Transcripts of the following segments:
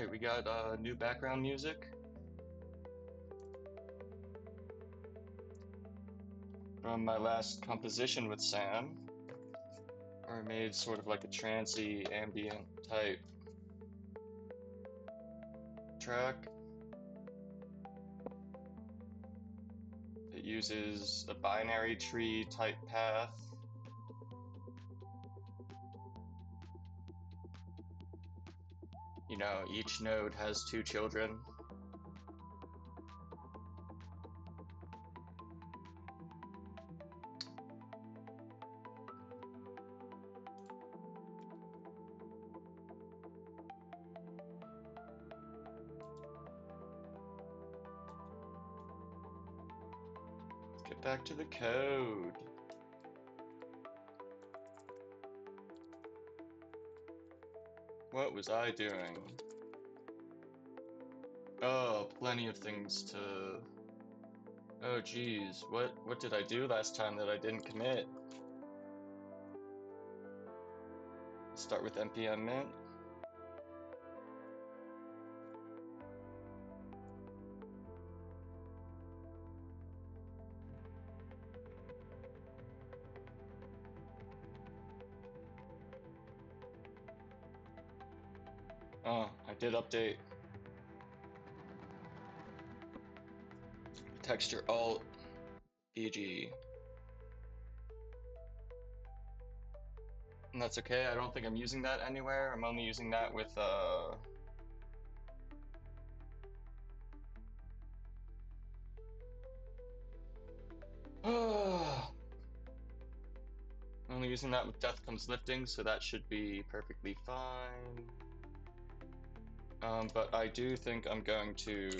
Alright, we got new background music from my last composition with Sam. I made sort of like a trancey ambient type track. It uses a binary tree type path. You know, each node has two children. Let's get back to the code. What was I doing? Oh, plenty of things to... Oh geez, what did I do last time that I didn't commit? Start with npm mint. Oh, I did update texture alt PG. And that's okay, I don't think I'm using that anywhere. I'm only using that with only using that with Death Comes Lifting, so that should be perfectly fine. But I do think I'm going to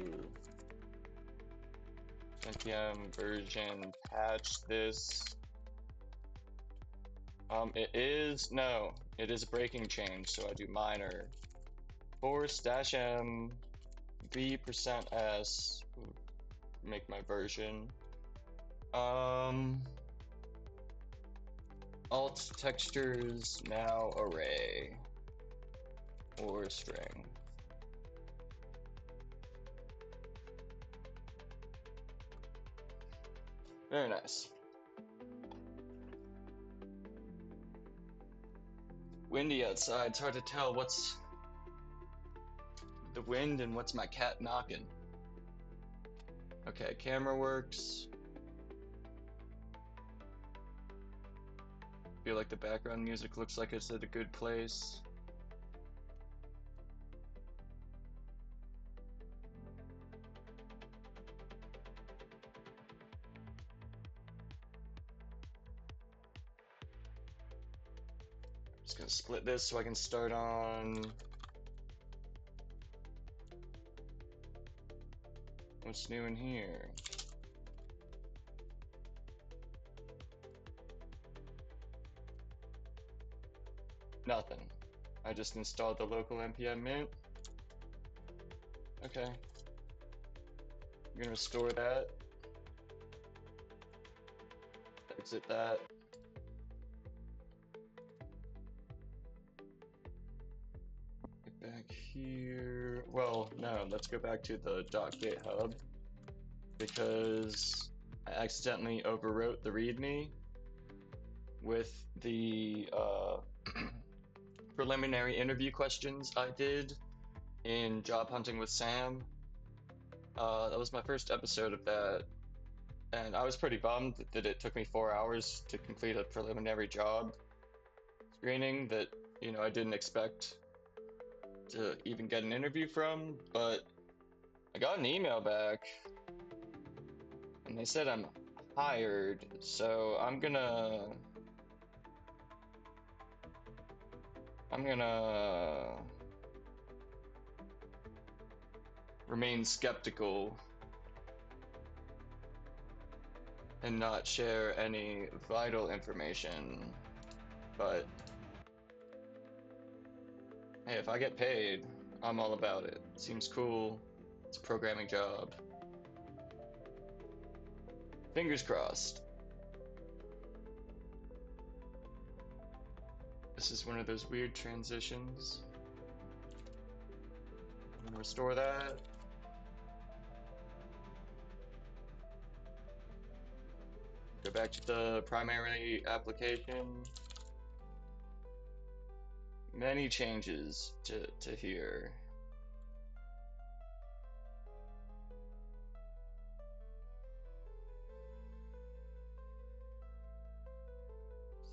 npm version patch this. It is a breaking change, so I do minor force -m v%s, make my version. Alt textures now array or string. Very nice. Windy outside, it's hard to tell what's the wind and what's my cat knocking. Okay, camera works. Feel like the background music looks like it's at a good place. Just gonna split this so I can start on what's new in here. Nothing. I just installed the local npm mint. Okay. I'm gonna restore that. Exit that. Get back here. Well, no, let's go back to the .github because I accidentally overwrote the README with the preliminary interview questions I did in Job Hunting with Sam. That was my first episode of that, and I was pretty bummed that it took me 4 hours to complete a preliminary job screening that, you know, I didn't expect to even get an interview from, but I got an email back and they said I'm hired, so I'm gonna remain skeptical and not share any vital information. But hey, if I get paid, I'm all about it. Seems cool. It's a programming job. Fingers crossed. This is one of those weird transitions. I'm gonna restore that. Go back to the primary application. Many changes to here.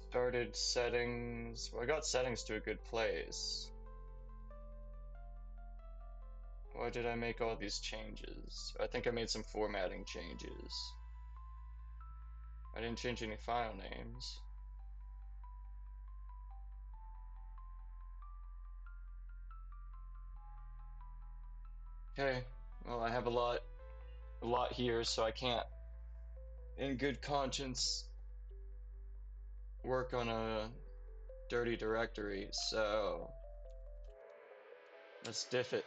Started settings. Well, I got settings to a good place. Why did I make all these changes? I think I made some formatting changes. I didn't change any file names. Okay, well I have a lot here, so I can't, in good conscience, work on a dirty directory. So let's diff it.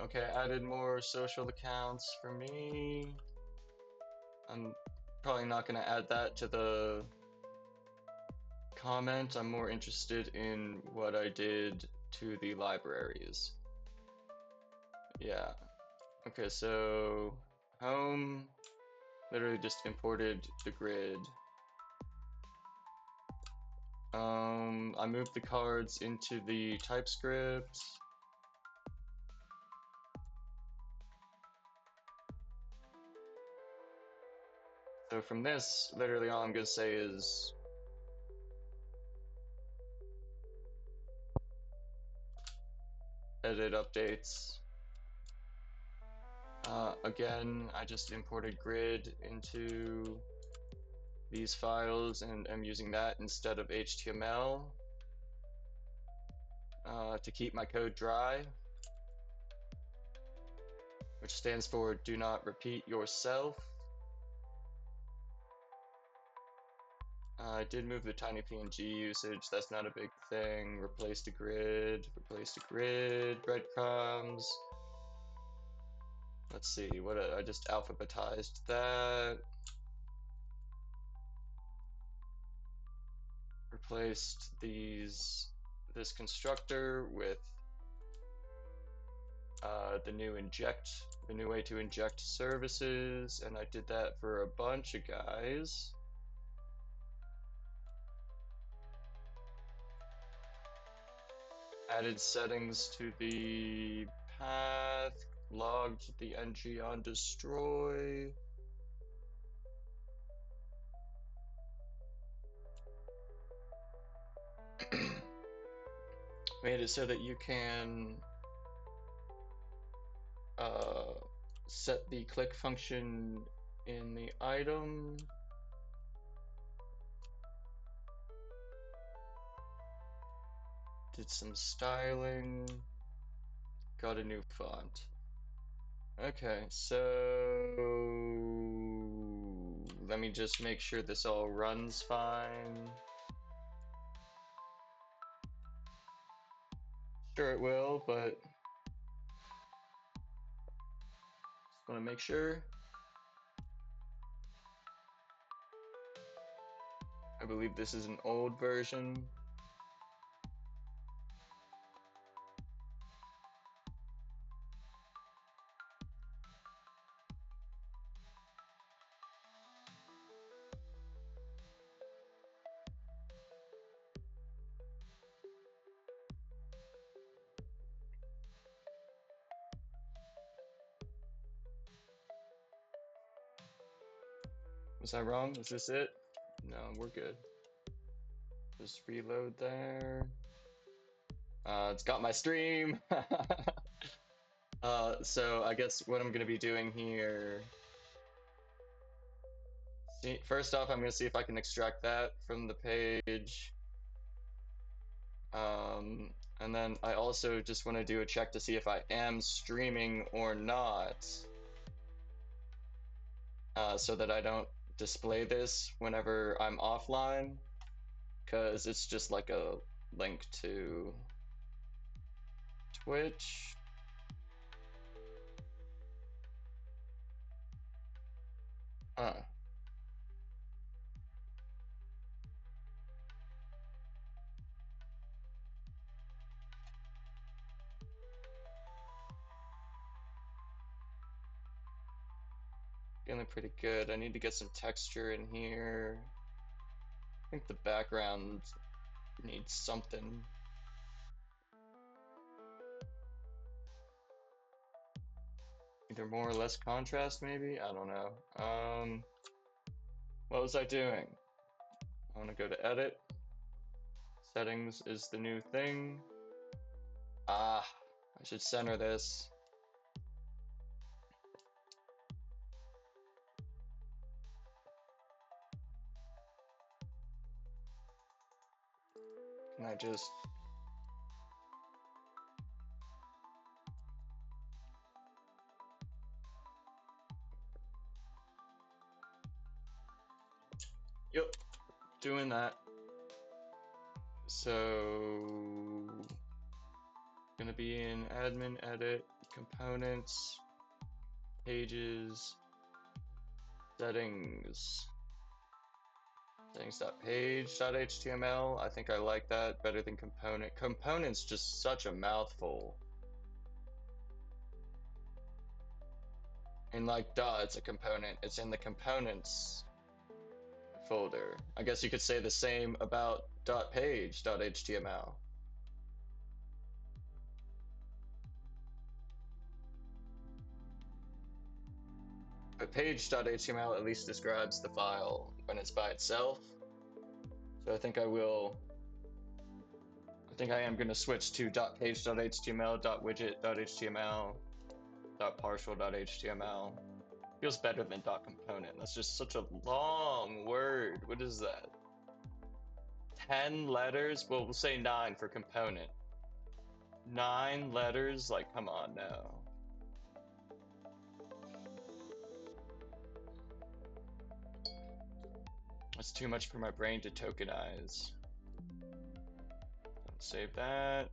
Okay, I added more social accounts for me. I'm probably not gonna add that to the comment. I'm more interested in what I did to the libraries. Yeah. Okay, so home literally just imported the grid. I moved the cards into the TypeScript. So from this, literally all I'm gonna say is edit updates. Again, I just imported grid into these files and I'm using that instead of HTML to keep my code dry, which stands for do not repeat yourself. I did move the tiny PNG usage, that's not a big thing. Replace the grid, breadcrumbs. Let's see, what I just alphabetized that. Replaced this constructor with the new way to inject services, and I did that for a bunch of guys. Added settings to the path, logged the ng on destroy. Made it so that you can set the click function in the item. Did some styling. Got a new font. Okay, so let me just make sure this all runs fine. Sure it will, but just want to make sure. I believe this is an old version. Was I wrong? Is this it? No, we're good. Just reload there. It's got my stream. So I guess what I'm gonna be doing here. First off, I'm gonna see if I can extract that from the page. And then I also just want to do a check to see if I am streaming or not, so that I don't display this whenever I'm offline, because it's just like a link to Twitch. Feeling pretty good. I need to get some texture in here. I think the background needs something. Either more or less contrast, maybe? I don't know. What was I doing? I want to go to edit. Settings is the new thing. Ah, I should center this. Can I just... Yep, doing that. So, gonna be in admin, edit, components, pages, settings, settings.page.html. I think I like that better than component. Component's just such a mouthful. And like, duh, it's a component. It's in the components folder. I guess you could say the same about .page.html. But page.html at least describes the file when it's by itself. So I think I am going to switch to .page.html, .widget.html, .partial.html. Feels better than .component. That's just such a long word. What is that? 10 letters? Well, we'll say 9 for component. 9 letters? Like, come on now. That's too much for my brain to tokenize. Let's save that.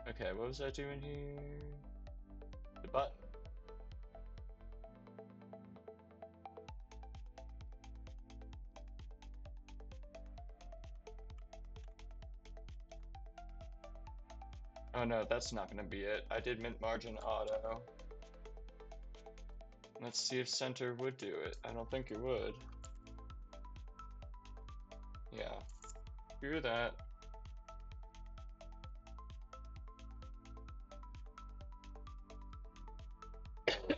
Okay, what was I doing here? The button. Oh no, that's not gonna be it. I did mint margin auto. Let's see if center would do it. I don't think it would. Yeah, screw that.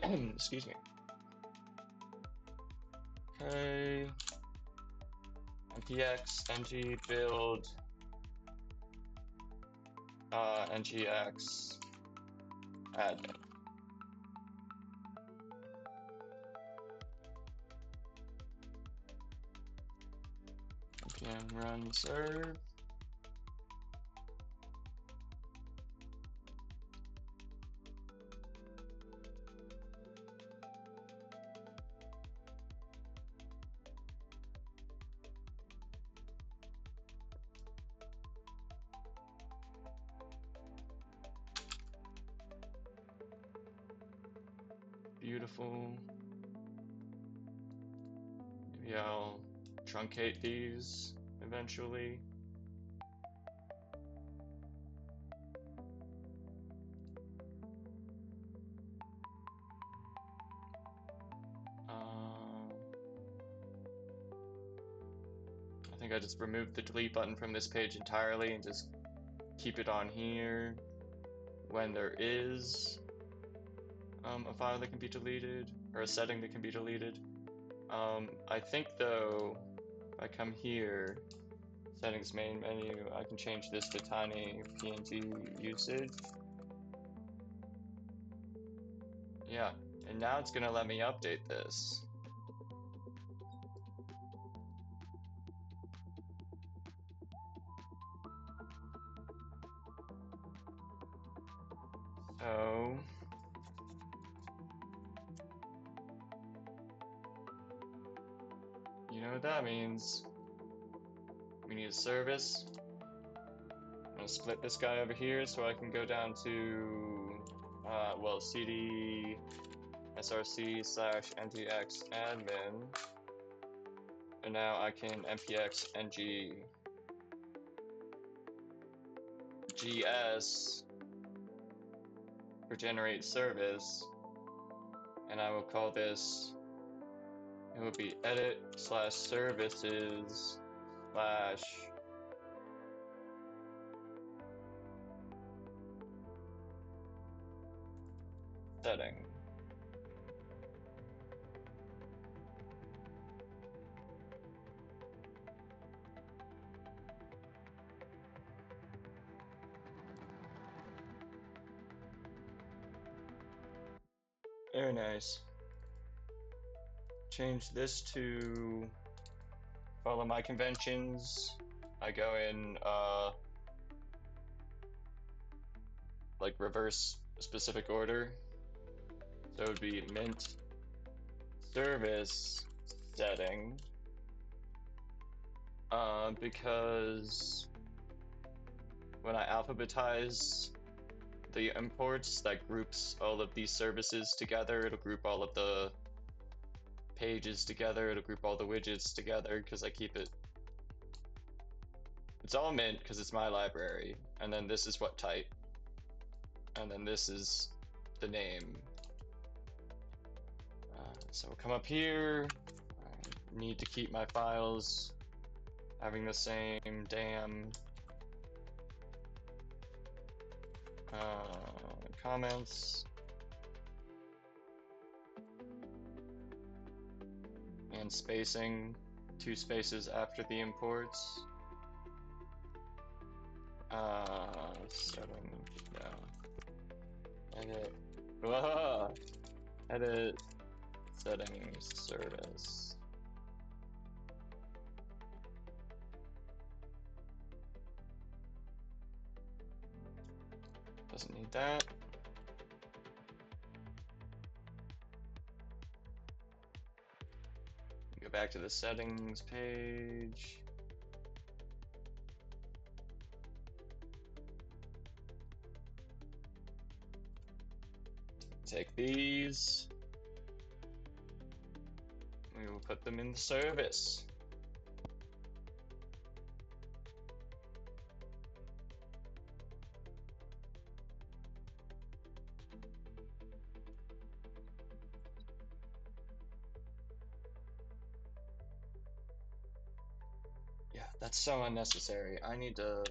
Excuse me. Okay. npx ng build ngx admin. npm run serve. Beautiful. Maybe I'll truncate these eventually. I think I just removed the delete button from this page entirely and just keep it on here when there is a file that can be deleted, or a setting that can be deleted. I think though, if I come here, settings main menu, I can change this to tiny PNG usage. Yeah, and now it's gonna let me update this. So, you know what that means. We need a service. I'm gonna split this guy over here so I can go down to, well, cd src/ntx admin. And now I can npx ng gs for generate service, and I will call this, it will be edit/services slash setting. Very nice. Change this to follow my conventions. I go in like reverse specific order. So it would be mint service setting. Because when I alphabetize the imports, that groups all of these services together. It'll group all of the pages together. It'll group all the widgets together because I keep it. It's all mint because it's my library. And then this is what type. And then this is the name. So we'll come up here. I need to keep my files having the same damn comments and spacing, 2 spaces after the imports. Setting, no. Edit settings service. Doesn't need that. Go back to the settings page. Take these. We will put them in the service. Yeah, that's so unnecessary. I need to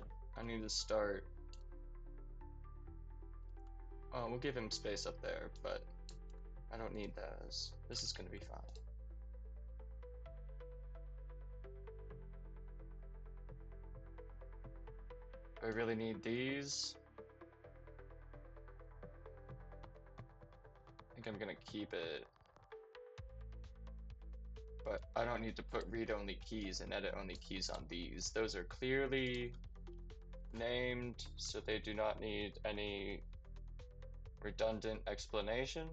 start. Oh, we'll give him space up there, but I don't need those. This is gonna be fine. Do I really need these? I think I'm gonna keep it. But I don't need to put read-only keys and edit-only keys on these. Those are clearly named, so they do not need any redundant explanation.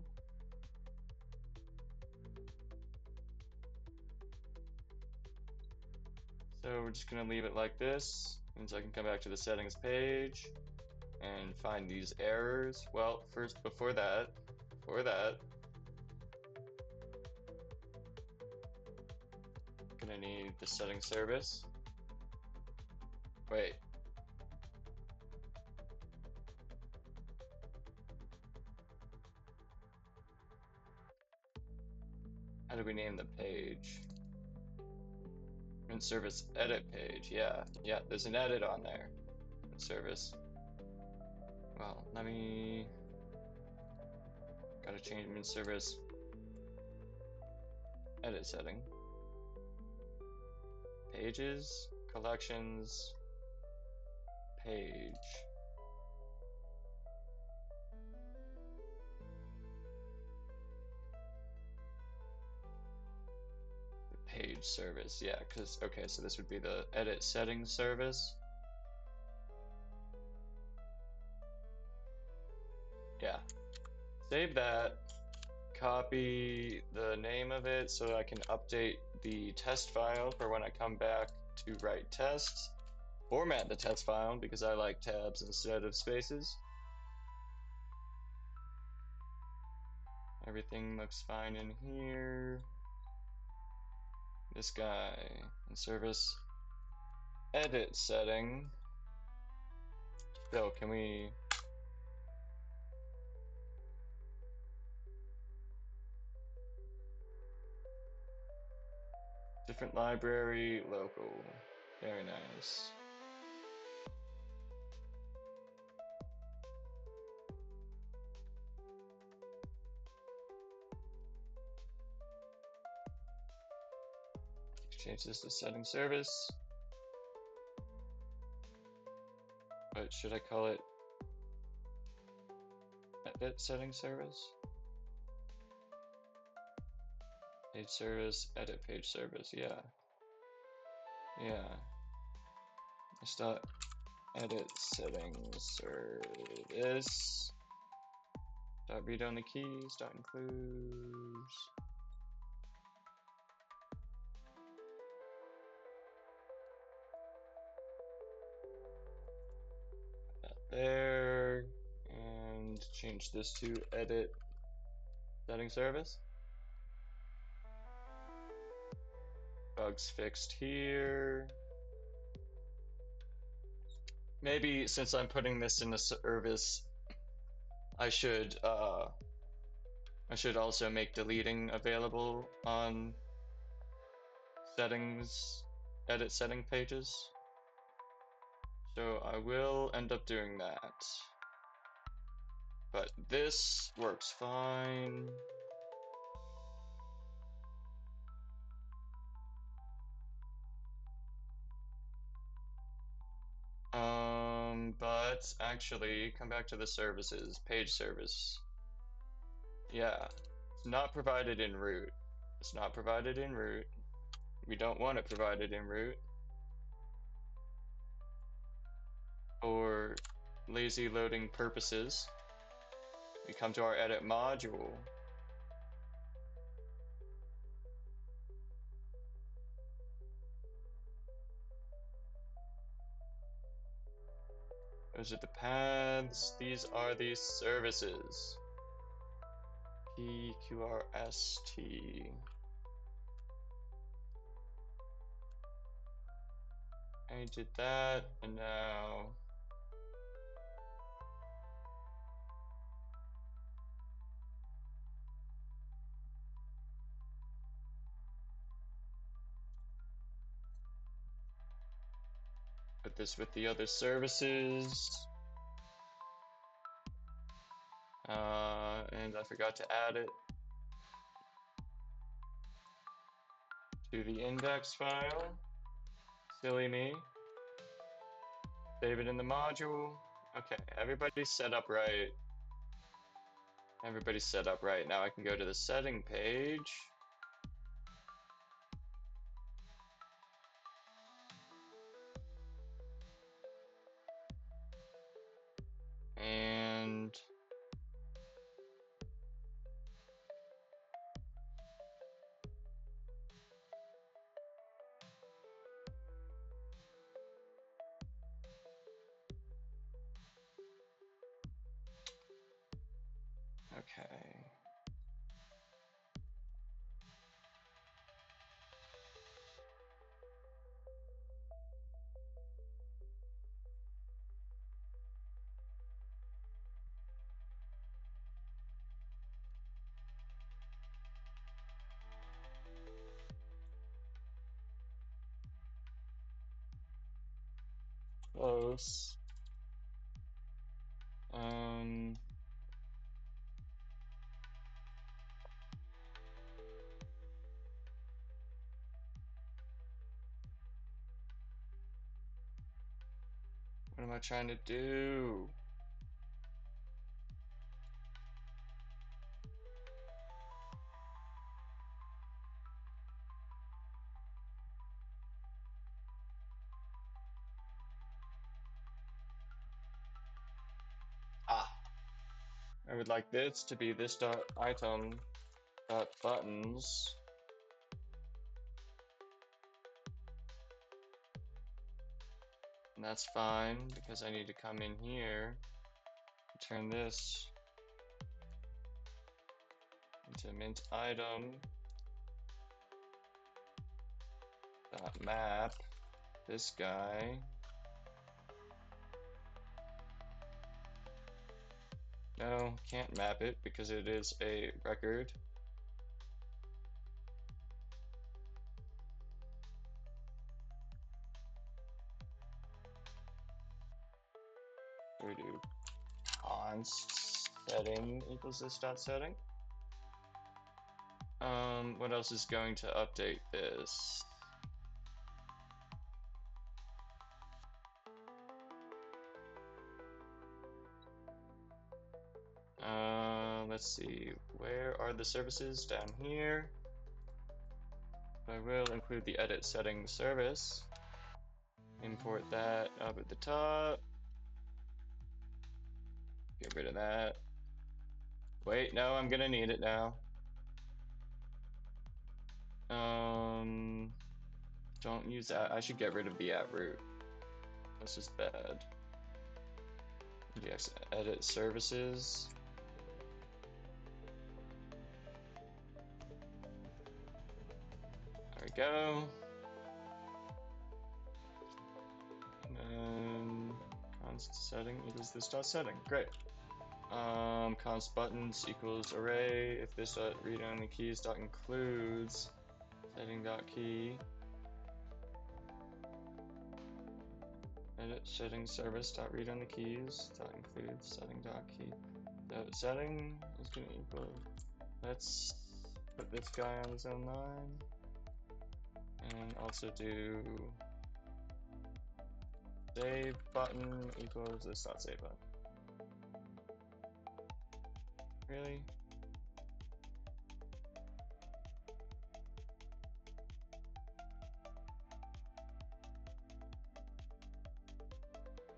So we're just gonna leave it like this, means I can come back to the settings page and find these errors. Well, first, before that, gonna need the settings service. Wait. How do we name the page? Mint service edit page. Yeah, there's an edit on there. Mint service. Well, let me. Gotta change mint service edit setting. Pages, collections, page. Page service, yeah, because, okay, so this would be the edit settings service. Yeah, save that, copy the name of it so I can update the test file for when I come back to write tests. Format the test file because I like tabs instead of spaces. Everything looks fine in here. This guy in service edit setting. So can we Different library, local. Very nice. Change this to setting service. But should I call it edit setting service? Page service, edit page service, yeah. Yeah. Let's dot edit setting service. Dot read only keys, dot includes. There, and change this to edit setting service. Bugs fixed here. Maybe since I'm putting this in a service, I should also make deleting available on settings, edit setting pages. So I will end up doing that. But this works fine. But actually, come back to the services, page service. Yeah, it's not provided in root. It's not provided in root. We don't want it provided in root. For lazy loading purposes, we come to our edit module. Those are the paths. These are the services. PQRST. I did that, and now put this with the other services. And I forgot to add it to the index file. Silly me. Save it in the module. Okay, everybody's set up right. Everybody's set up right. Now I can go to the setting page. And okay. Close. What am I trying to do? Ah, I would like this to be this dot item dot buttons. And that's fine because I need to come in here and turn this into mint item dot map this guy. No, can't map it because it is a record. we do const setting equals this dot setting. What else is going to update this? Let's see, where are the services? Down here. I will include the edit settings service. Import that up at the top. Get rid of that. Wait, no, I'm gonna need it now. Don't use that. I should get rid of the at root. This is bad. Yes, edit services. There we go. Const setting equals this dot setting. Great. Const buttons equals array if this dot read only keys dot includes setting dot key. Edit setting service dot read only keys dot includes setting dot key. So setting is gonna equal. Let's put this guy on his own line, and also do save button equals this dot save button. Really?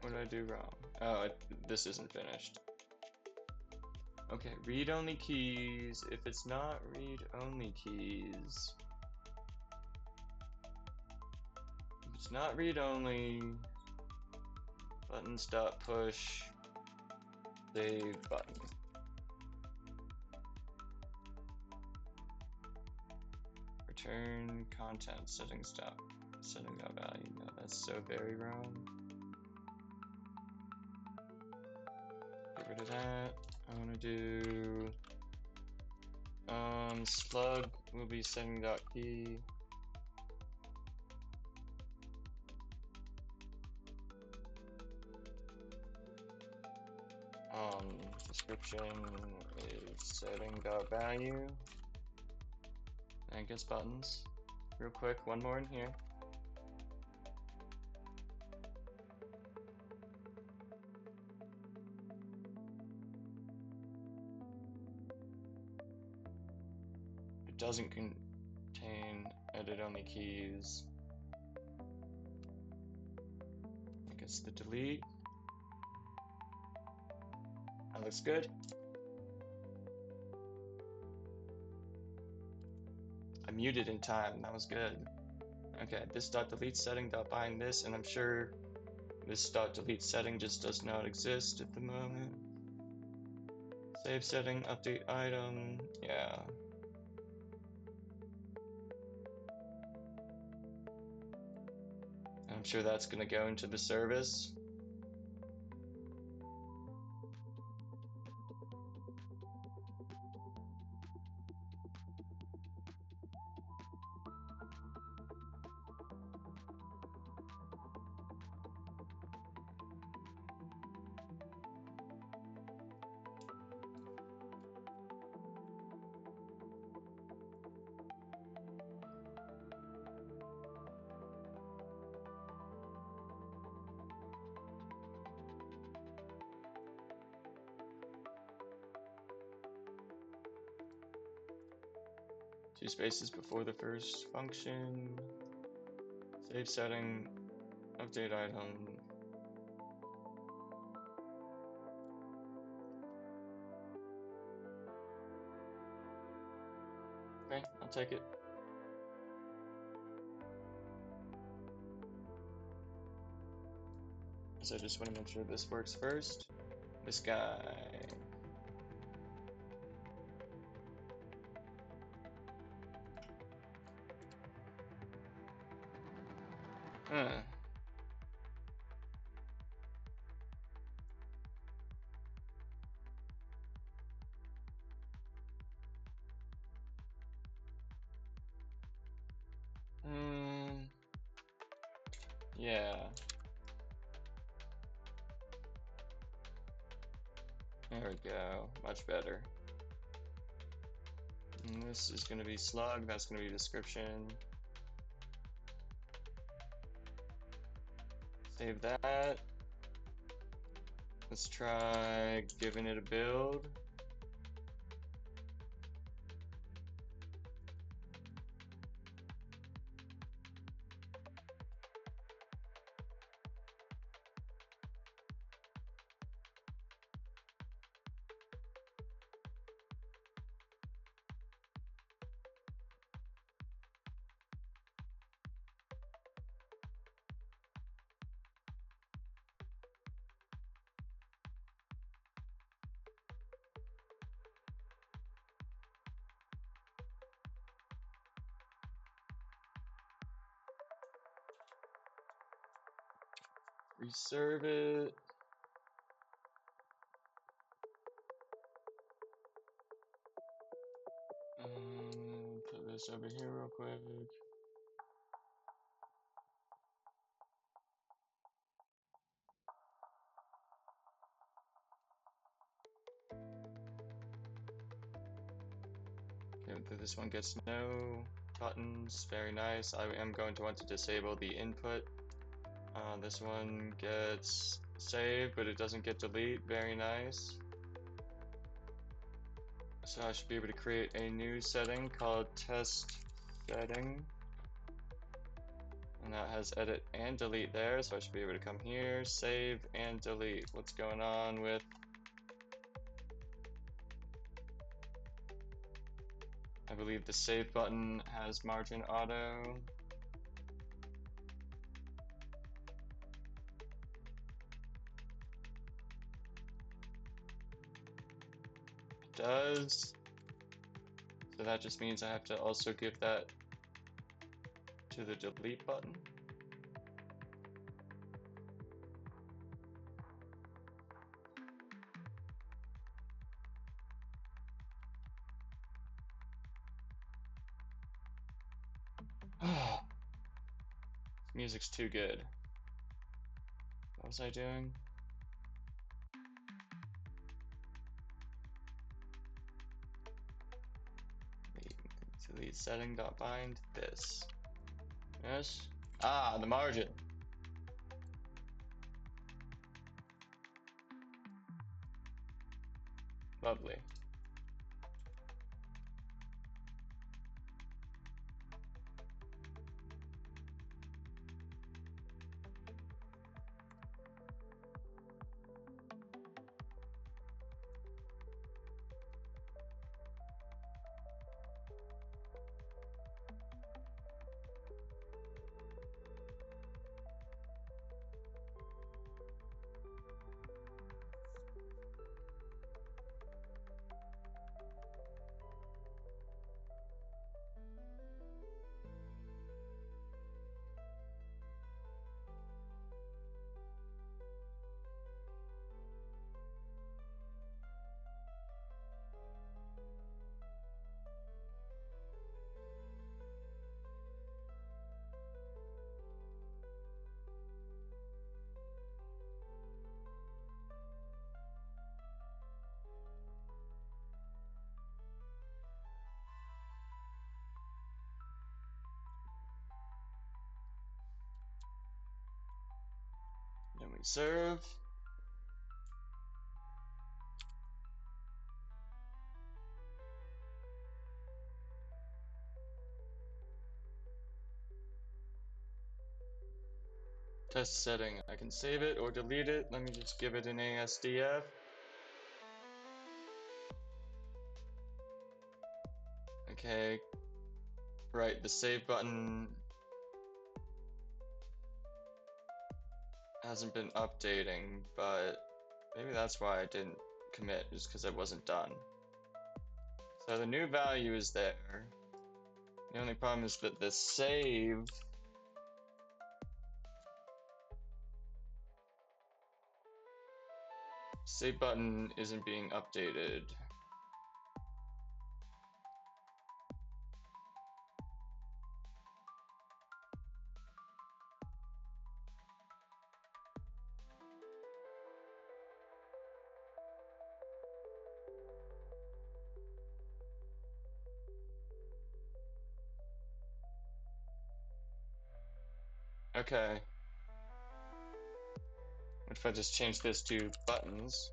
What did I do wrong? Oh, this isn't finished. Okay, read-only keys. If it's not read-only keys, if it's not read-only, buttons dot push save button. Return content settings dot setting dot value. No, that's so very wrong. Get rid of that. I want to do slug will be setting dot key. Description is setting dot value. And gets buttons. Real quick, one more in here. It doesn't contain edit only keys. I guess the delete. That looks good. I muted in time, that was good. Okay, this dot delete setting dot bind this, and I'm sure this dot delete setting just does not exist at the moment. Save setting, update item, yeah. I'm sure that's gonna go into the service. Two spaces before the first function. Save setting, update item. Okay, I'll take it. So I just want to make sure this works first. This guy. Huh. Yeah. There we go, much better. And this is going to be slug, that's going to be description. Save that. Let's try giving it a build. Reserve it. Put this over here real quick. Okay, this one gets no buttons. Very nice. I am going to want to disable the input. This one gets save, but it doesn't get delete. Very nice. So I should be able to create a new setting called test setting. And that has edit and delete there, so I should be able to come here, save and delete. What's going on with... I believe the save button has margin auto. It does. So that just means I have to also give that to the delete button. Music's too good. What was I doing? Delete setting.bind this. Yes. Ah, the margin. Lovely. Then we serve. Test setting. I can save it or delete it. Let me just give it an ASDF. Okay. Right, the save button hasn't been updating, but maybe that's why I didn't commit, just because it wasn't done. So the new value is there. The only problem is that the save button isn't being updated. Okay. What if I just change this to buttons?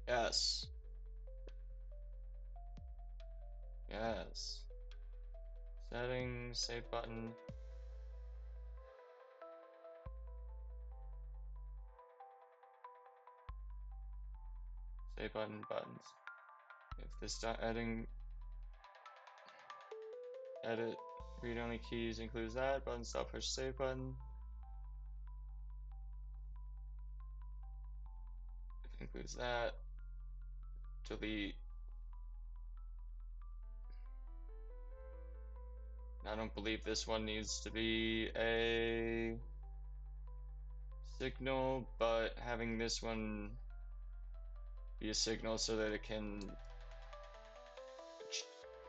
Yes. Yes. Settings, save button. Save button, buttons. If this dot editing, edit, read-only keys includes that, button, stop, push, save button. If it includes that, delete. I don't believe this one needs to be a signal, but having this one be a signal so that it can,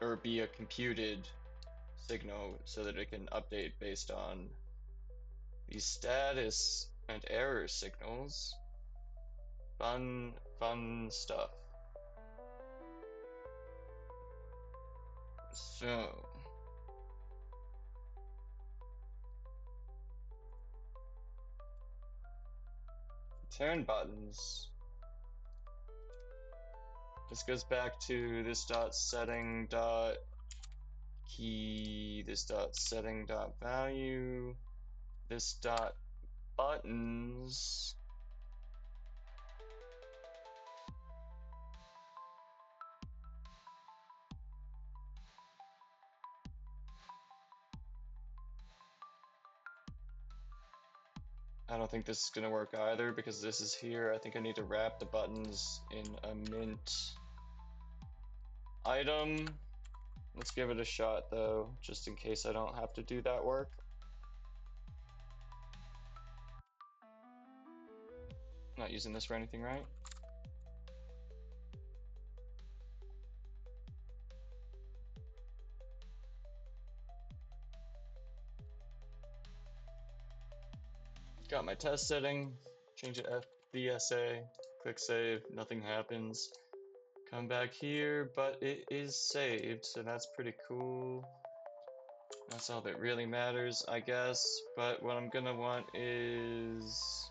or be a computed signal so that it can update based on the status and error signals. Fun stuff. So, turn buttons. This goes back to this dot setting dot key, this dot setting dot value, this dot buttons. I don't think this is gonna work either because this is here. I think I need to wrap the buttons in a mint item. Let's give it a shot though, just in case I don't have to do that work. Not using this for anything, right? Got my test setting, change it FBSA, click save, nothing happens. Come back here, but it is saved, so that's pretty cool. That's all that really matters, I guess. But what I'm gonna want is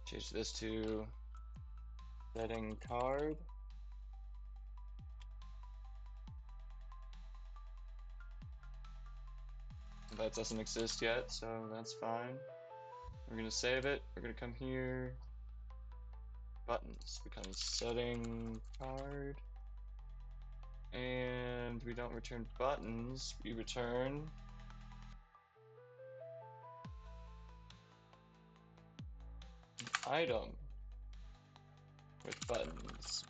change this to setting card. That doesn't exist yet, so that's fine. We're gonna save it. We're gonna come here. Buttons becomes setting card. And we don't return buttons, we return item with buttons.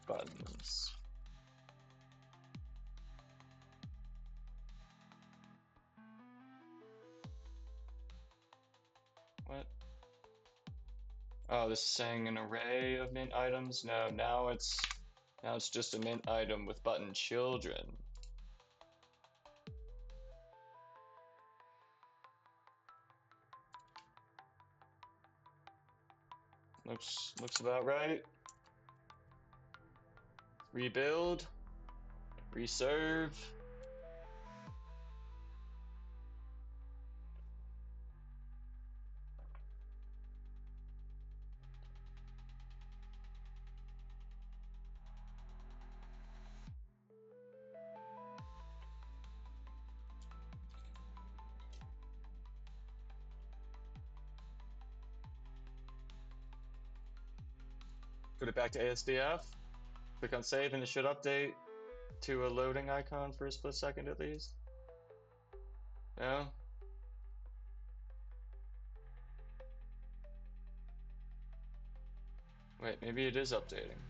What? Oh, this is saying an array of mint items? No, now it's just a mint item with button children. Looks about right. Rebuild, reserve. Put it back to ASDF. Click on save and it should update to a loading icon for a split second at least. No? Wait, maybe it is updating.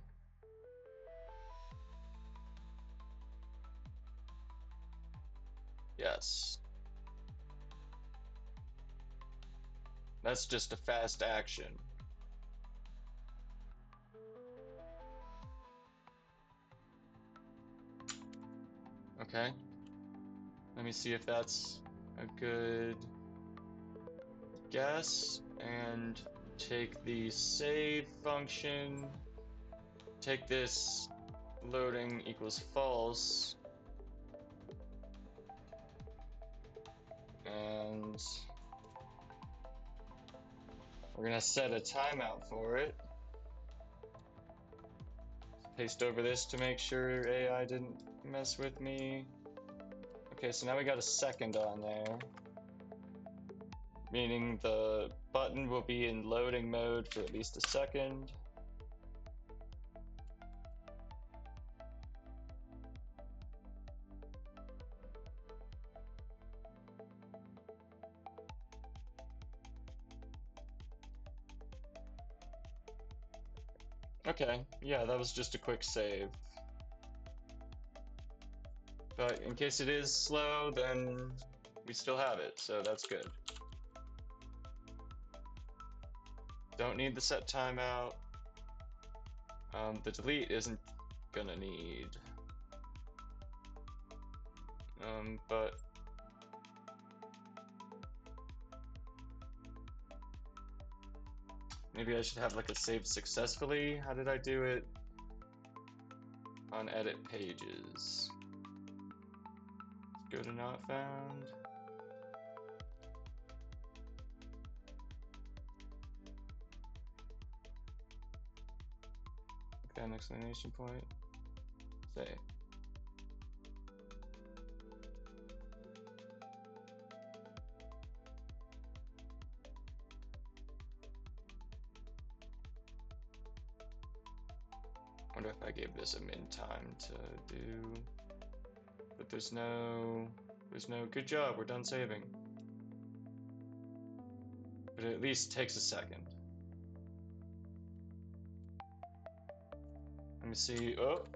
Yes. That's just a fast action. Okay. Let me see if that's a good guess, and take the save function, take this loading equals false, and we're gonna set a timeout for it. Paste over this to make sure AI didn't mess with me. Okay, so now we got a second on there, meaning the button will be in loading mode for at least a second. Okay, yeah, that was just a quick save. But in case it is slow, then we still have it, so that's good. Don't need the set timeout. The delete isn't gonna need. But maybe I should have like a save successfully. How did I do it? On edit pages. Go to not found. Got an exclamation point. Say. Wonder if I gave this a min time to do. But there's no good job, we're done saving. But it at least takes a second. Let me see, oh.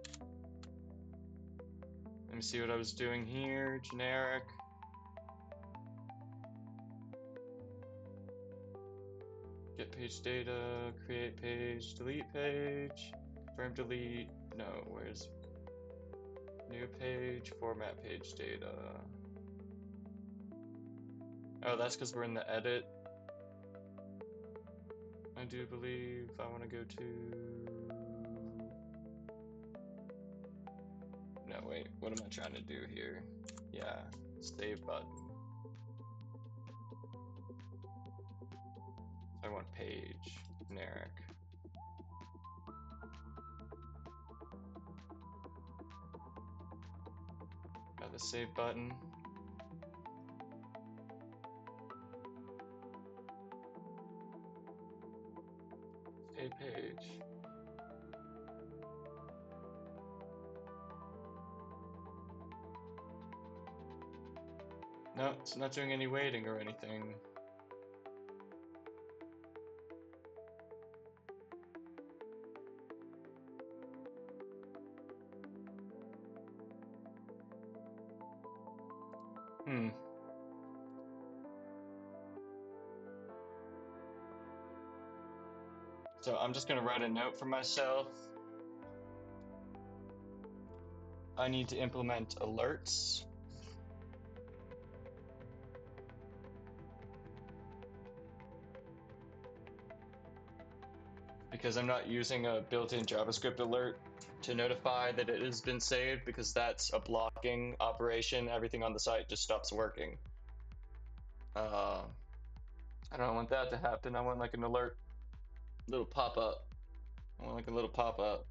Let me see what I was doing here, generic. Get page data, create page, delete page, confirm delete, no, where's new page, format page data. Oh, that's because we're in the edit. I do believe I want to go to... No, wait, what am I trying to do here? Yeah, save button. I want page, generic. Got the save button. Save page. No, it's not doing any waiting or anything. So I'm just gonna write a note for myself. I need to implement alerts. Because I'm not using a built-in JavaScript alert to notify that it has been saved, because that's a blocking operation. Everything on the site just stops working. I don't want that to happen. I want like an alert, little pop-up. I want like a little pop-up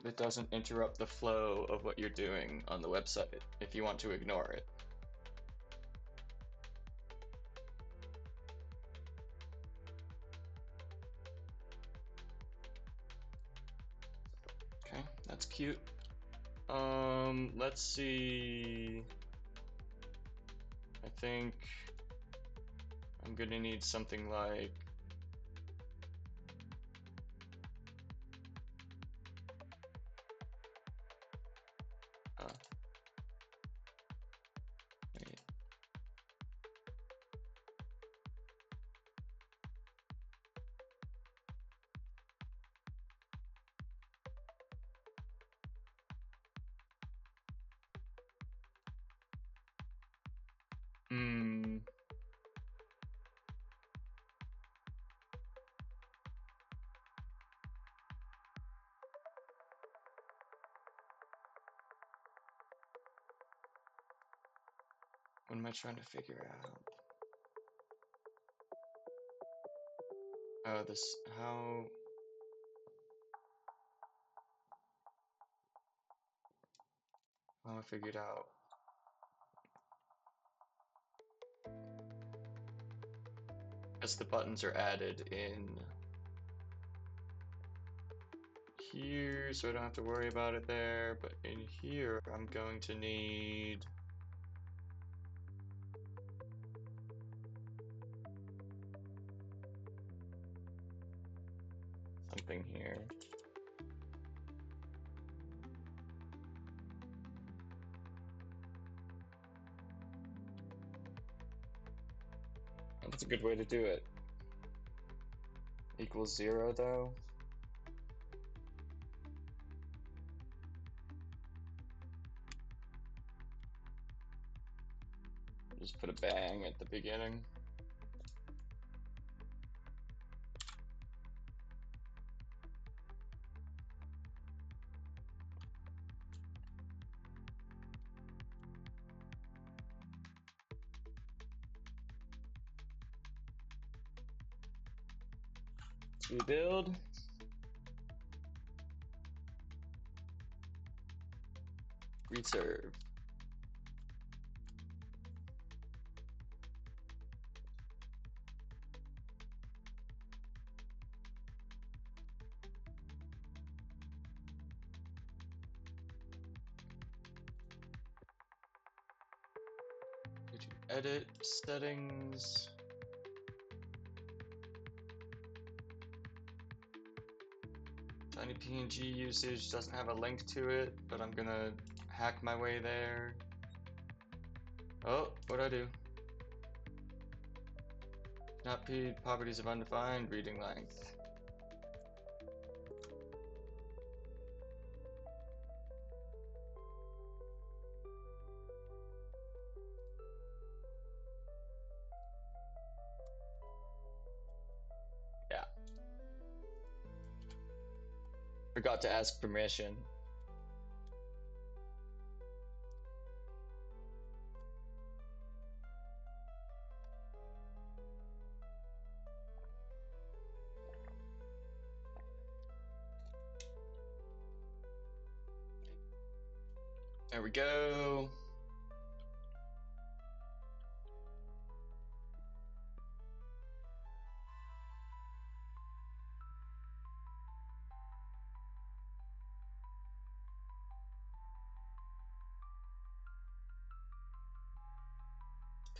that doesn't interrupt the flow of what you're doing on the website if you want to ignore it. Okay, that's cute. Let's see. I think I'm gonna need something like wait. am I trying to figure out? Oh, this, how... Oh, I figured out. As the buttons are added in here, so I don't have to worry about it there, but in here I'm going to need something here. That's a good way to do it. Equals 0 though. Just put a bang at the beginning. Rebuild. Reserve. Go to edit settings. Tiny PNG usage doesn't have a link to it, but I'm gonna hack my way there. Oh, what'd I do? Not properties of undefined reading length. Yeah. Forgot to ask permission. There we go.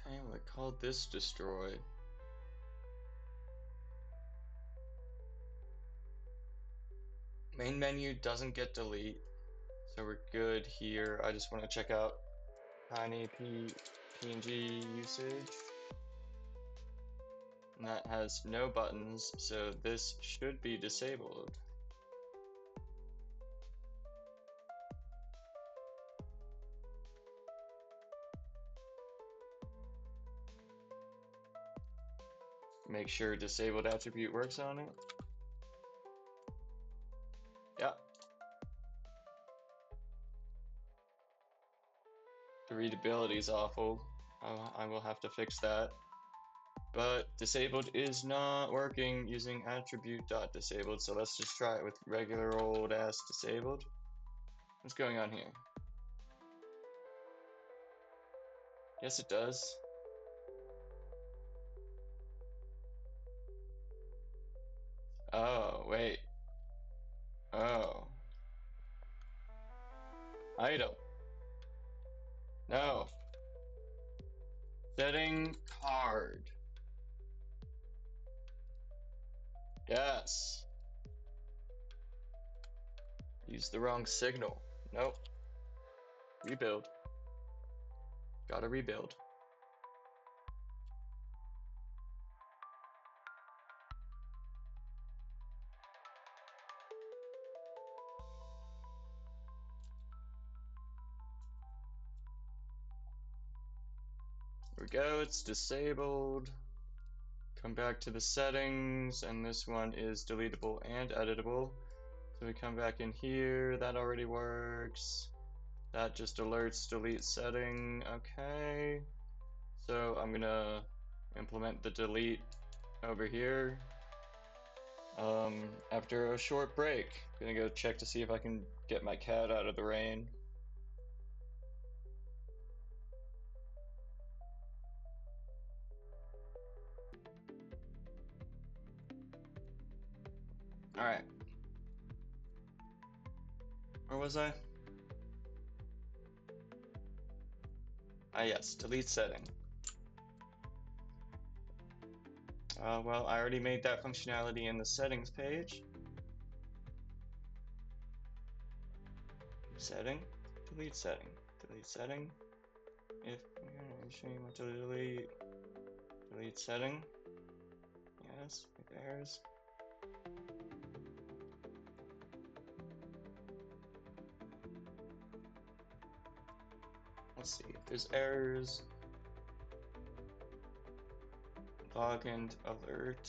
Okay, well, I called this destroy. Main menu doesn't get delete, so we're good here. I just want to check out tiny PNG usage. And that has no buttons, so this should be disabled. Make sure disabled attribute works on it. Yeah. The readability is awful. I will have to fix that. But disabled is not working using attribute.disabled, so let's just try it with regular old ass disabled. What's going on here? Yes, it does. Oh, wait. Oh. Item. No. Setting card. Yes. Use the wrong signal. Nope. Rebuild. Gotta rebuild. There we go, it's disabled. Come back to the settings, and this one is deletable and editable. So we come back in here, that already works. That just alerts delete setting, okay. So I'm gonna implement the delete over here. After a short break, gonna go check to see if I can get my cat out of the rain. Alright. Where was I? Ah, yes, delete setting. Well, I already made that functionality in the settings page. Setting, delete setting, delete setting. If you want to delete setting. Yes, if errors. Let's see if there's errors. Login alert.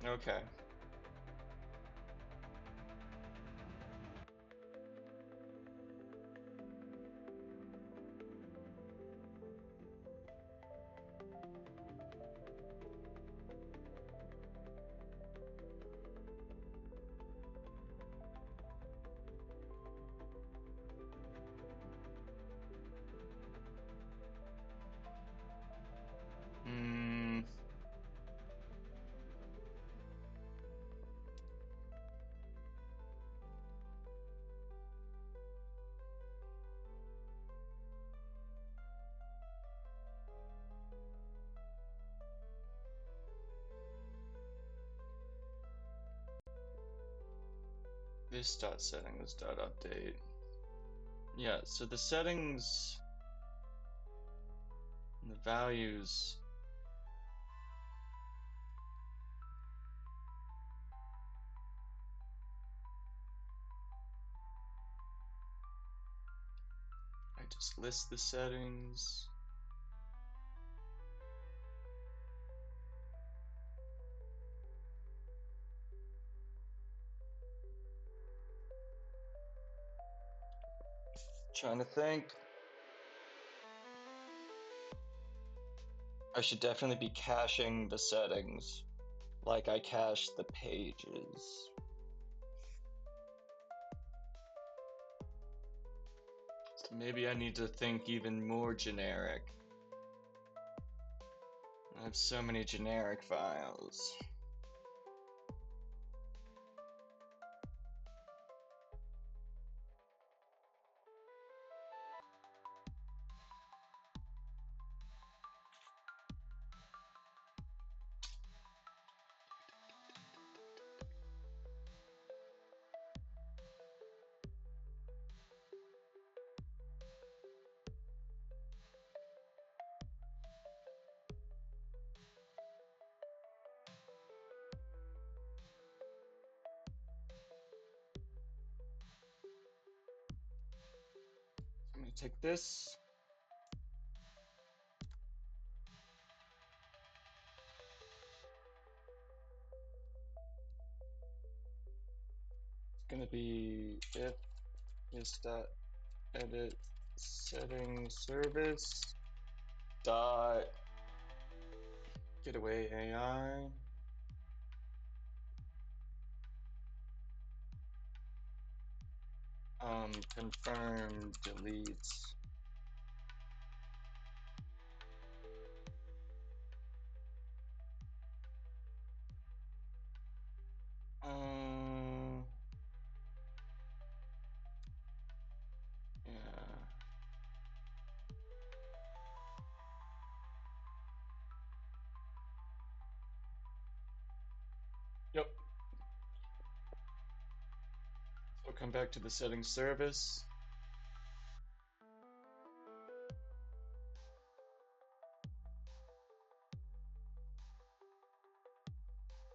Okay. Hmm. This dot settings dot update. Yeah, so the settings and the values. I just list the settings. Trying to think. I should definitely be caching the settings like I cache the pages. So maybe I need to think even more generic. I have so many generic files. I'm gonna take this. It's gonna be if this dot edit setting service dot getaway AI. Confirm delete. Yeah. Yep. So come back to the settings service.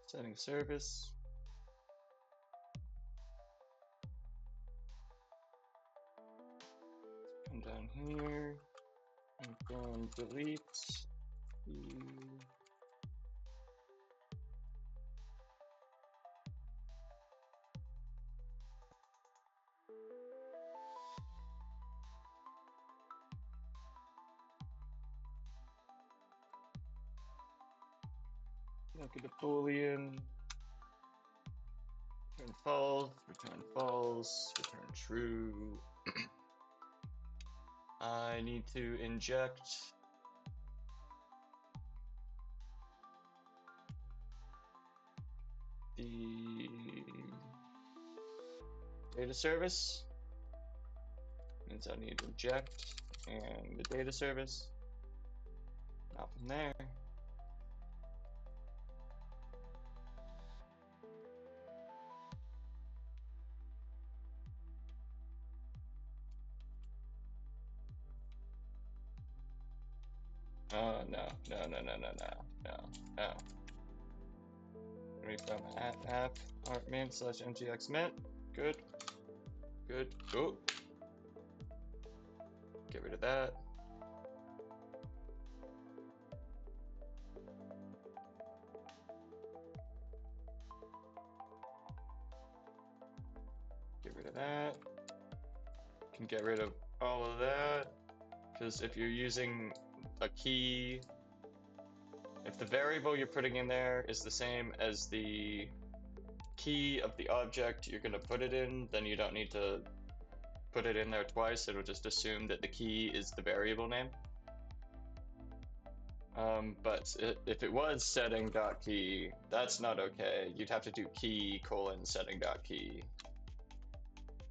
Settings service. Come down here. Confirm delete. Look at the boolean. Return false, return false, return true. I need to inject the data service. Means I need to inject and the data service. Not from there. Oh no, no, no, no, no, no, no, no. From app artmin slash ngx mint. Good. Good. Oh. Get rid of that. Get rid of that. Can get rid of all of that. Because if you're using a key, if the variable you're putting in there is the same as the key of the object you're going to put it in, then you don't need to put it in there twice. It'll just assume that the key is the variable name. But if it was setting.key, that's not okay. You'd have to do key : setting.key.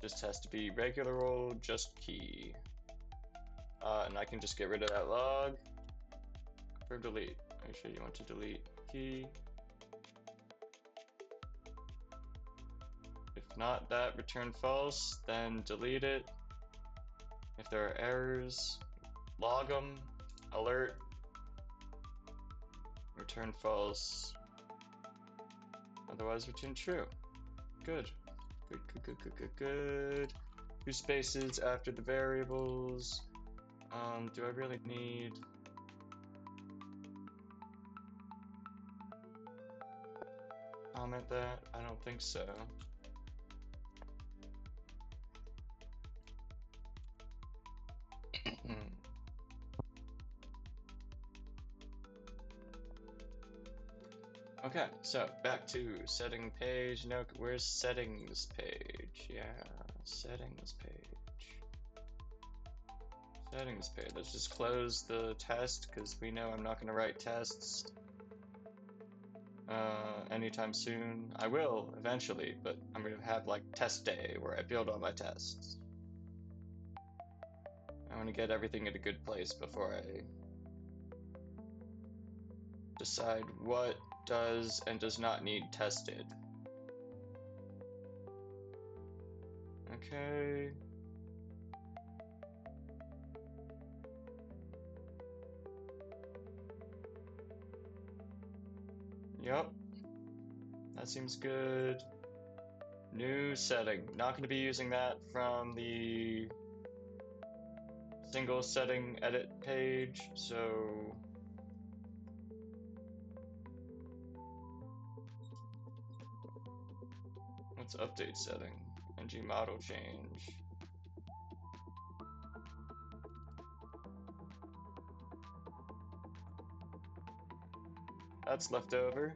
Just has to be regular old just key. And I can just get rid of that log for delete. Make sure you want to delete key. If not that, return false, then delete it. If there are errors, log them, alert, return false, otherwise return true. Good. Good, good, good, good, good, good. 2 spaces after the variables. Do I really need... comment that? I don't think so. Okay, so back to setting page. No, where's settings page? Yeah, settings page. Settings page. Let's just close the test because we know I'm not going to write tests anytime soon. I will eventually, but I'm going to have like test day where I build all my tests. I want to get everything in a good place before I decide what does and does not need tested. Okay. Yep. That seems good. New setting. Not going to be using that from the single setting edit page, so let's update setting. NG model change. That's left over.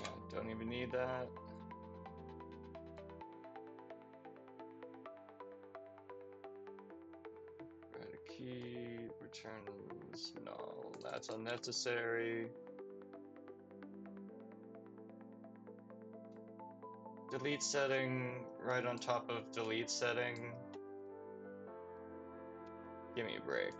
Yeah, don't even need that. Write a key, returns null. That's unnecessary. Delete setting right on top of delete setting. Give me a break.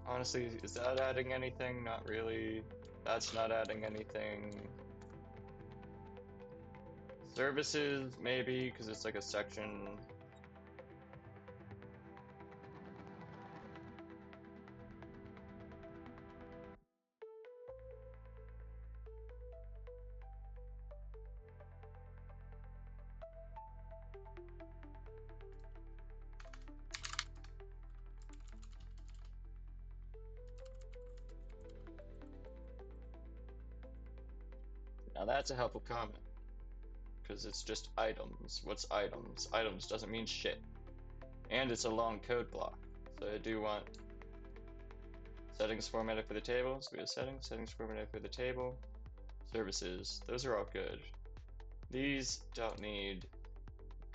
Honestly, is that adding anything? Not really. That's not adding anything. Services, maybe, because it's like a section. Now that's a helpful comment, because it's just items. What's items? Items doesn't mean shit. And it's a long code block. So I do want settings formatted for the table. So we have settings formatted for the table. Services, those are all good. These don't need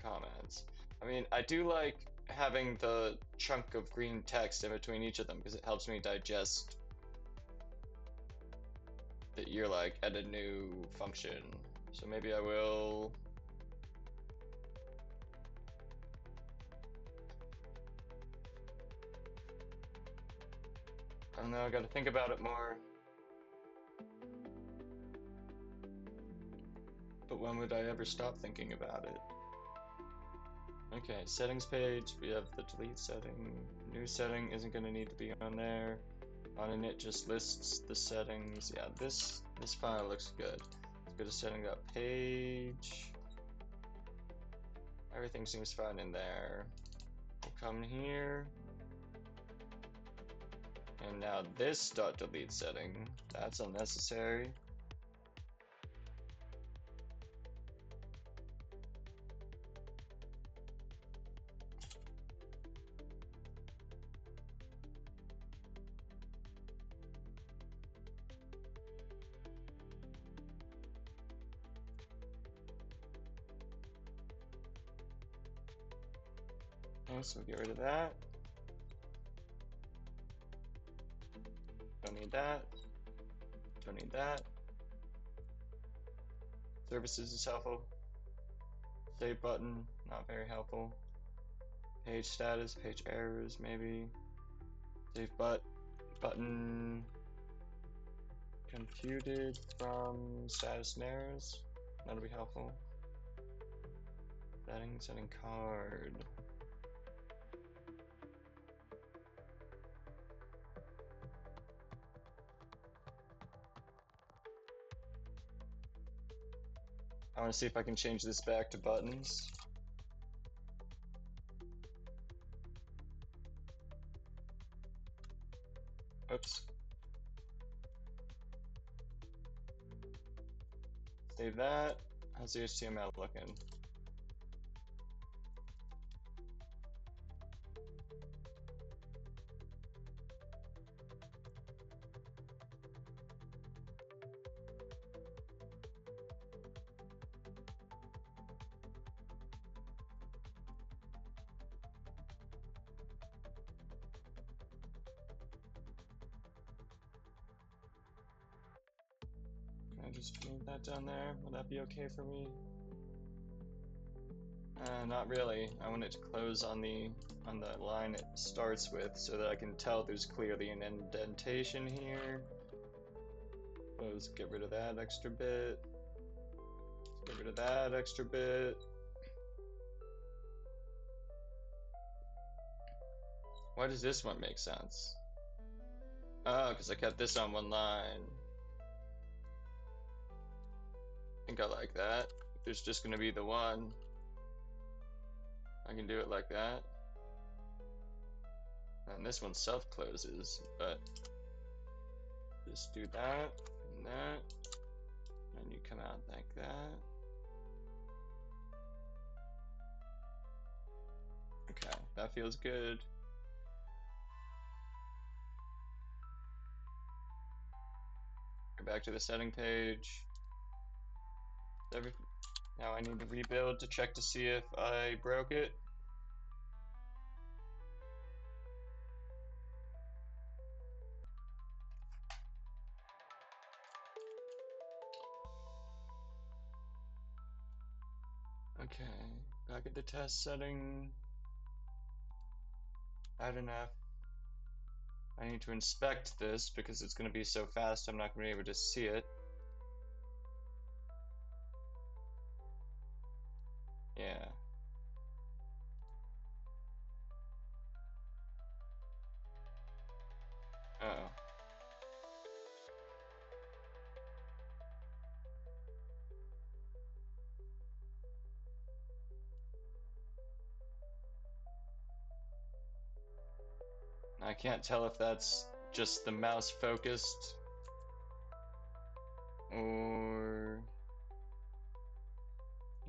comments. I mean, I do like having the chunk of green text in between each of them because it helps me digest that you're like at a new function. So maybe I will. I don't know, I gotta think about it more. But when would I ever stop thinking about it? Okay, settings page, we have the delete setting. New setting isn't gonna need to be on there. On init just lists the settings. Yeah, this file looks good. Let's go to setting.page. Everything seems fine in there. We'll come here. And now this .delete setting, that's unnecessary. Okay, so we'll get rid of that. Don't need that. Don't need that. Services is helpful. Save button, not very helpful. Page status, page errors, maybe. Save button computed from status and errors. That'll be helpful. Setting card. I want to see if I can change this back to buttons. Oops. Save that. How's the HTML looking? Can I just move that down there? Will that be okay for me? Not really. I want it to close on the line it starts with so that I can tell there's clearly an indentation here. Let's get rid of that extra bit. Let's get rid of that extra bit. Why does this one make sense? Oh, because I kept this on one line. I think I like that. If there's just going to be the one, I can do it like that. And this one self-closes, but just do that and that. And you come out like that. Okay, that feels good. Go back to the setting page. Now I need to rebuild to check to see if I broke it. Okay, back at the test setting. Add an F. I need to inspect this because it's going to be so fast I'm not going to be able to see it. Yeah. Uh-oh. I can't tell if that's just the mouse focused or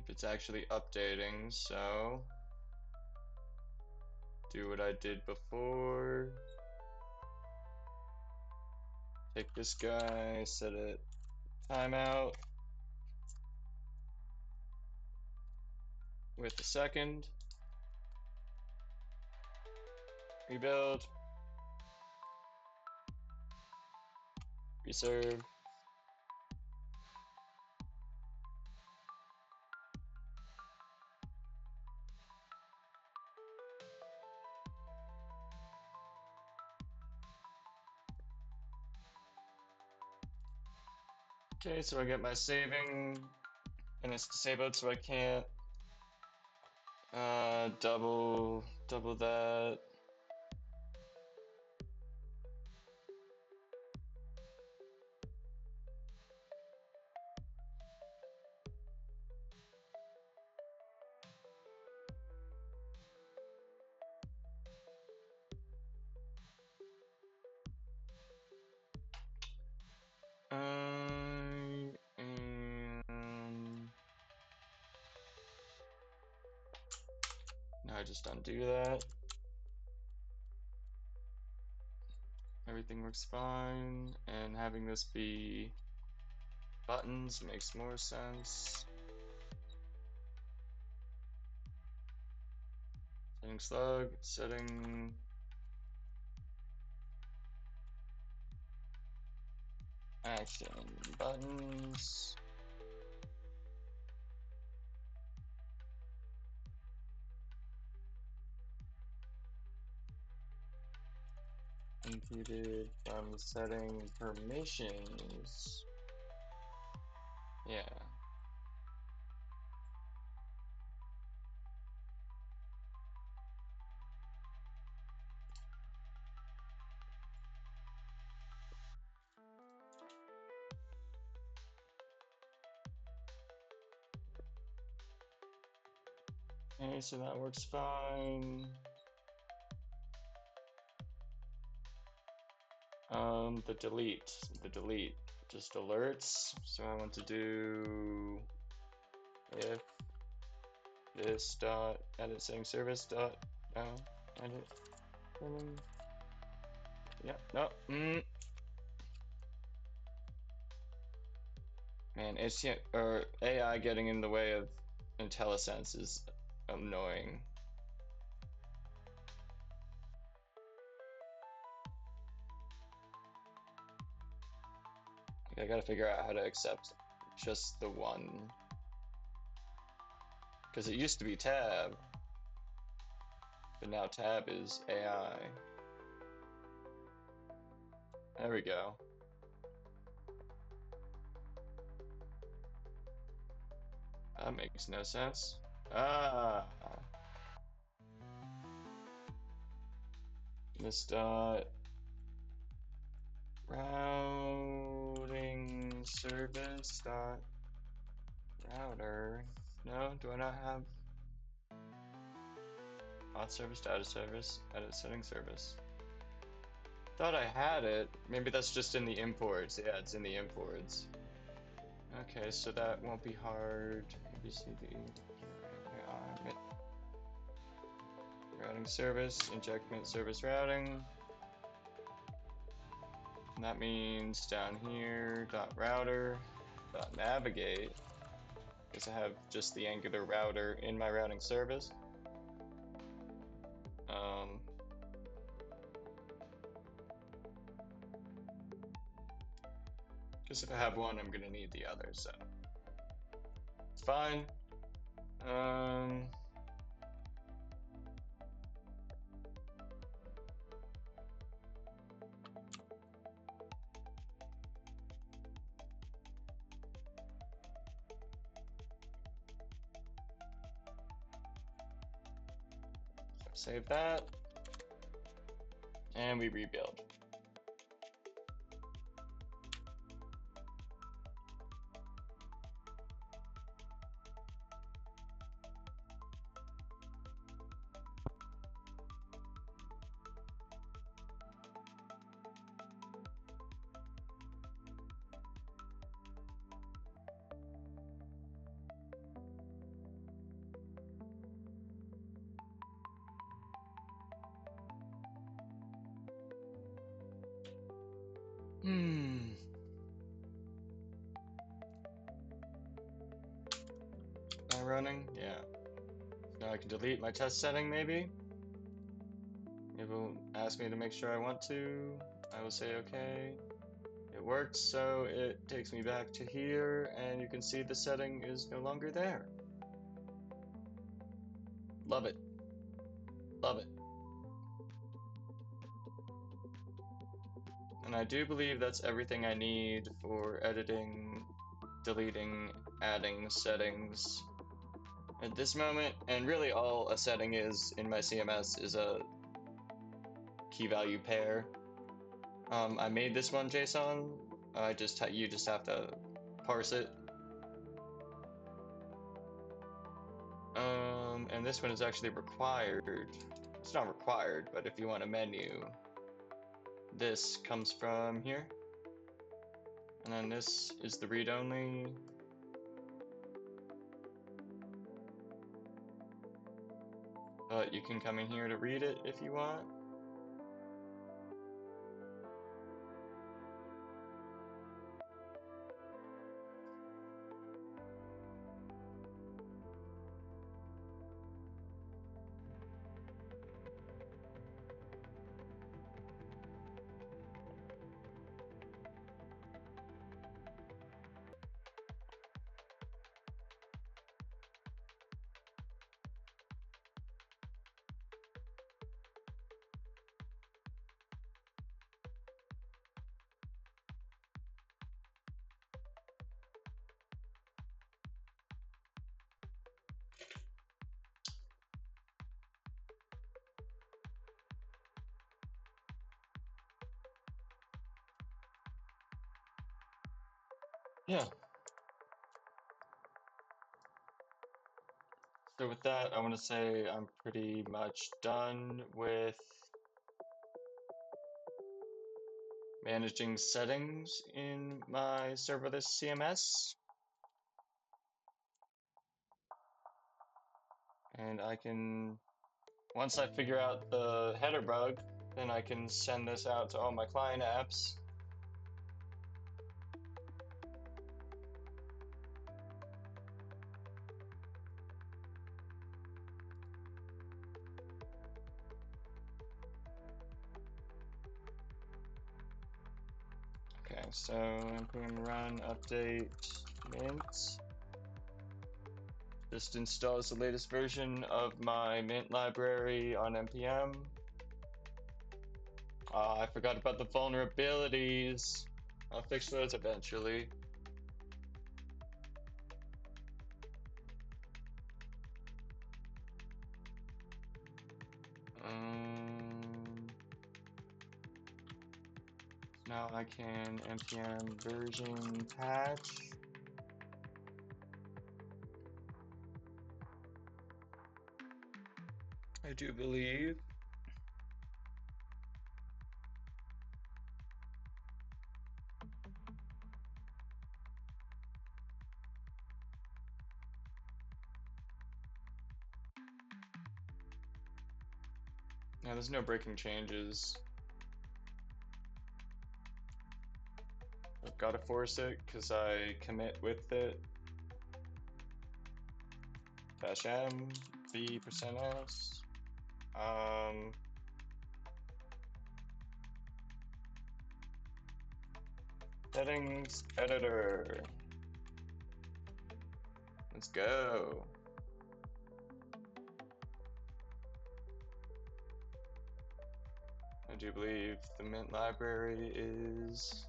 it's actually updating, so do what I did before. Take this guy, set it timeout with the second. Rebuild. Reserve. Okay, so I get my saving, and it's disabled, so I can't double that. And now I just undo that. Everything works fine, and having this be buttons makes more sense. Setting slug, setting action buttons. Imputed from setting permissions. Yeah. Okay, so that works fine. The delete just alerts. So I want to do if this dot edit setting service dot edit setting. Yeah, no. Man, HTML or AI getting in the way of IntelliSense is annoying. I gotta figure out how to accept just the one. Because it used to be tab, but now tab is AI. There we go. That makes no sense. Ah. This dot routing service dot router. No, do I not have auth service, data service, edit setting service? Thought I had it. Maybe that's just in the imports. Yeah, it's in the imports. Okay, so that won't be hard. ABCD. Routing service, inject service routing. And that means down here, dot router, dot navigate, because I have just the Angular router in my routing service. Because if I have one, I'm gonna need the other, so it's fine. Save that, and we rebuild. running? Yeah. So now I can delete my test setting, maybe? It will ask me to make sure I want to. I will say okay. It works, so it takes me back to here, and you can see the setting is no longer there. Love it. Love it. And I do believe that's everything I need for editing, deleting, adding settings at this moment. And really all a setting is in my CMS is a key value pair. I made this one JSON. You just have to parse it. And this one is actually required. It's not required, but if you want a menu, this comes from here. And then this is the read-only. But you can come in here to read it if you want. Yeah. So with that, I want to say I'm pretty much done with managing settings in my serverless CMS. And I can, once I figure out the header bug, then I can send this out to all my client apps. Okay, so npm run update mint. Just installs the latest version of my mint library on npm. I forgot about the vulnerabilities. I'll fix those eventually. Now I can npm version patch. I do believe. Now there's no breaking changes. I've got to force it because I commit with it. -m v%s. Settings editor. Let's go. I do believe the Mint library is.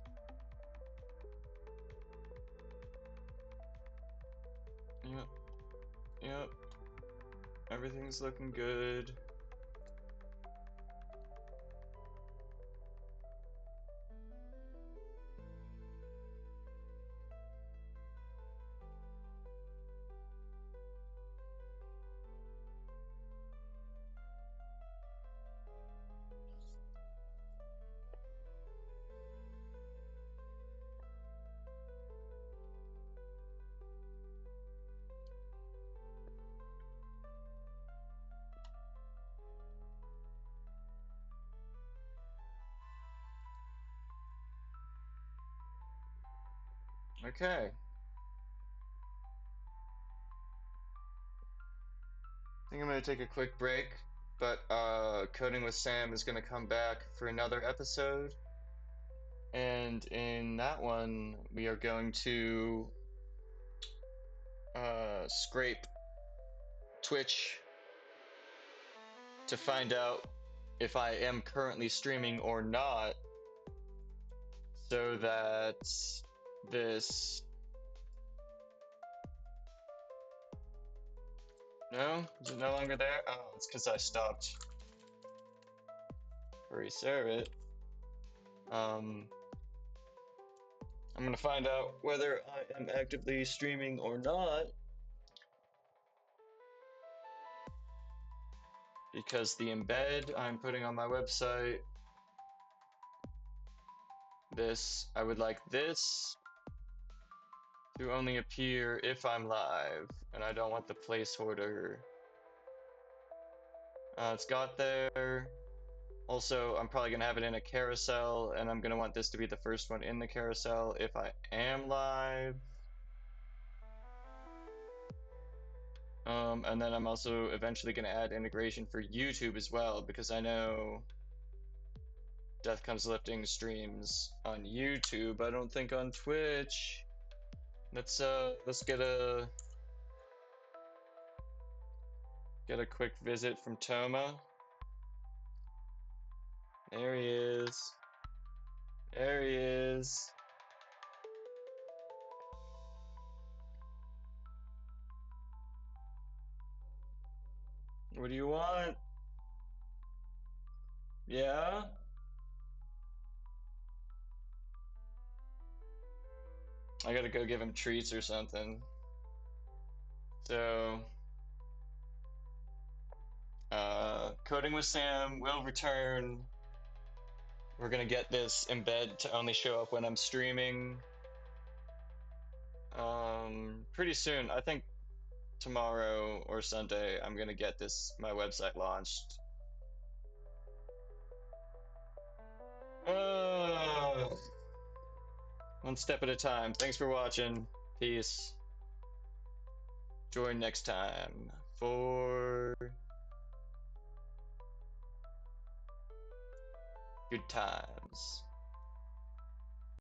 Yep. Yep. Everything's looking good. Okay. think I'm gonna take a quick break, but Coding with Sam is gonna come back for another episode. And in that one, we are going to scrape Twitch to find out if I am currently streaming or not, so that this. No? Is it no longer there? Oh, it's because I stopped. Reserve it. I'm gonna find out whether I am actively streaming or not, because the embed I'm putting on my website, I would like this to only appear if I'm live, and I don't want the placeholder. It's got there. Also, I'm probably gonna have it in a carousel, and I'm gonna want this to be the first one in the carousel if I am live. And then I'm also eventually gonna add integration for YouTube as well, because I know Death Comes Lifting streams on YouTube. I don't think on Twitch. Let's get a quick visit from Toma. There he is. There he is. What do you want? Yeah? I gotta go give him treats or something. So, Coding with Sam will return. We're gonna get this embed to only show up when I'm streaming. Pretty soon. I think tomorrow or Sunday, I'm gonna get my website launched. Uh, One step at a time. Thanks for watching. Peace. Join next time for good times.